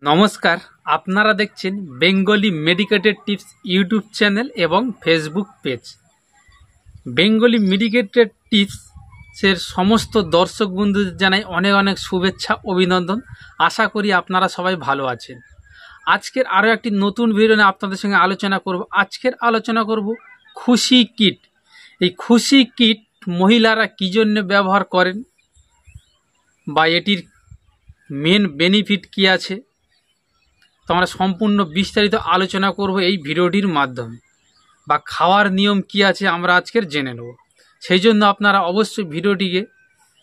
নমস্কার, আপনারা দেখছেন Bengali medicated tips YouTube channel এবং ফেসবুক পেজ। বেঙ্গলি মেডিকেটেড টিপসের সমস্ত দর্শক বন্ধুদের জানাই অনেক অনেক শুভেচ্ছা, অভিনন্দন। আশা করি আপনারা সবাই ভালো আছেন। আজকের আরও একটি নতুন ভিডিও নিয়ে আপনাদের সঙ্গে আলোচনা করব। আজকের আলোচনা করব খুশি কিট। এই খুশি কিট মহিলারা কী জন্য ব্যবহার করেন বা এটির মেন বেনিফিট কী আছে, তো আমরা সম্পূর্ণ বিস্তারিত আলোচনা করব এই ভিডিওটির মাধ্যমে। বা খাওয়ার নিয়ম কি আছে আমরা আজকের জেনে নেব। সেই জন্য আপনারা অবশ্যই ভিডিওটিকে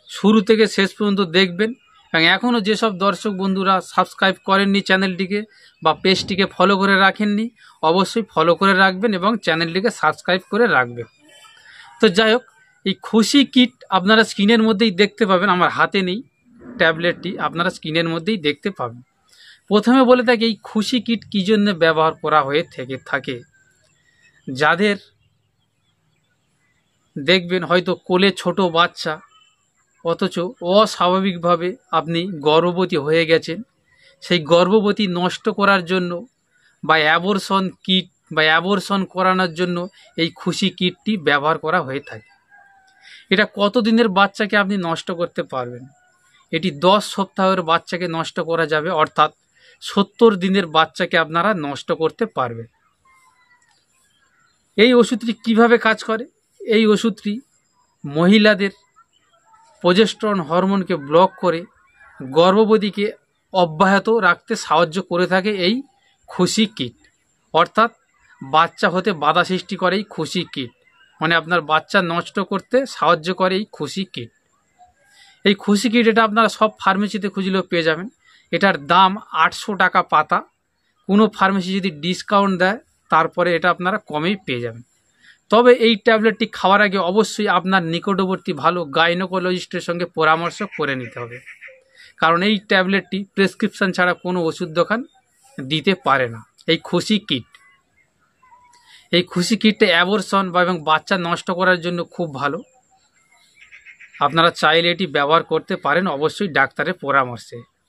শুরু থেকে শেষ পর্যন্ত দেখবেন। এবং এখনও যেসব দর্শক বন্ধুরা সাবস্ক্রাইব করেননি চ্যানেলটিকে বা পেজটিকে ফলো করে রাখেননি, অবশ্যই ফলো করে রাখবেন এবং চ্যানেলটিকে সাবস্ক্রাইব করে রাখবেন। তো যাই হোক, এই খুশি কিট আপনারা স্ক্রিনের মধ্যেই দেখতে পাবেন। আমার হাতে নেই ট্যাবলেটটি, আপনারা স্ক্রিনের মধ্যেই দেখতে পাবেন। প্রথমে বলে থাকি এই খুশি কিট কী জন্য ব্যবহার করা হয়ে থাকে। যাদের দেখবেন হয়তো কোলে ছোট বাচ্চা, অথচ অস্বাভাবিকভাবে আপনি গর্ভবতী হয়ে গেছেন, সেই গর্ভবতী নষ্ট করার জন্য বা অ্যাবর্শন কিট বা অ্যাবর্শন করানোর জন্য এই খুশি কিটটি ব্যবহার করা হয়ে থাকে। এটা কতদিনের বাচ্চাকে আপনি নষ্ট করতে পারবেন? এটি 10 সপ্তাহের বাচ্চাকে নষ্ট করা যাবে, অর্থাৎ 70 দিনের বাচ্চাকে আপনারা নষ্ট করতে পারবেন। এই ওষুধটি কিভাবে কাজ করে? এই ওষুধটি মহিলাদের প্রজেস্টেরন হরমোনকে ব্লক করে গর্ভবতীকে অব্যাহত রাখতে সাহায্য করে থাকে এই খুশি কিট। অর্থাৎ বাচ্চা হতে বাধা সৃষ্টি করে এই খুশি কিট, মানে আপনার বাচ্চা নষ্ট করতে সাহায্য করে এই খুশি কিট। এই খুশি কিট এটা আপনারা সব ফার্মেসিতে খুঁজলেও পেয়ে যাবেন। এটার দাম 800 টাকা পাতা। কোনো ফার্মেসি যদি ডিসকাউন্ট দেয় তারপরে এটা আপনারা কমেই পেয়ে যাবেন। তবে এই ট্যাবলেটটি খাওয়ার আগে অবশ্যই আপনার নিকটবর্তী ভালো গাইনোকোলজিস্টের সঙ্গে পরামর্শ করে নিতে হবে, কারণ এই ট্যাবলেটটি প্রেসক্রিপশন ছাড়া কোনো ওষুধ দোকান দিতে পারে না। এই খুশি কিটটা অ্যাবর্শন বা এবং বাচ্চা নষ্ট করার জন্য খুব ভালো। আপনারা চাইলে এটি ব্যবহার করতে পারেন, অবশ্যই ডাক্তারের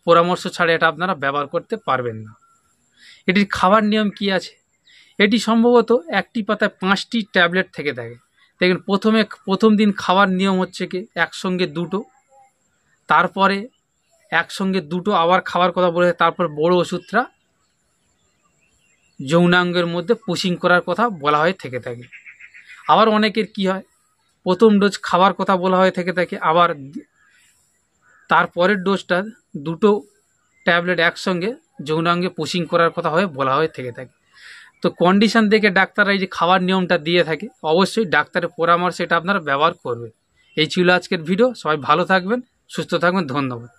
পরামর্শ ছাড়া এটা আপনারা ব্যবহার করতে পারবেন না। এটির খাবার নিয়ম কি আছে? এটি সম্ভবত একটি পাতায় 5টি ট্যাবলেট থেকে থাকে। দেখুন, প্রথম দিন খাওয়ার নিয়ম হচ্ছে কি একসঙ্গে 2টো, তারপরে একসঙ্গে 2টো আবার খাওয়ার কথা বলে, তারপর বড় ওষুধটা যৌনাঙ্গের মধ্যে পুশিং করার কথা বলা হয়ে থেকে থাকে। আবার অনেকের কি হয়, প্রথম ডোজ খাওয়ার কথা বলা হয়ে থেকে থাকে, আবার তারপরের ডোজটা 2টো ট্যাবলেট একসঙ্গে যৌনাঙ্গে পুশিং করার কথা বলা হয়ে থেকে থাকে। তো কন্ডিশন দেখে ডাক্তাররা এই যে খাওয়ার নিয়মটা দিয়ে থাকে, অবশ্যই ডাক্তারের পরামর্শে এটা আপনারা ব্যবহার করবেন। এই ছিল আজকের ভিডিও। সবাই ভালো থাকবেন, সুস্থ থাকবেন। ধন্যবাদ।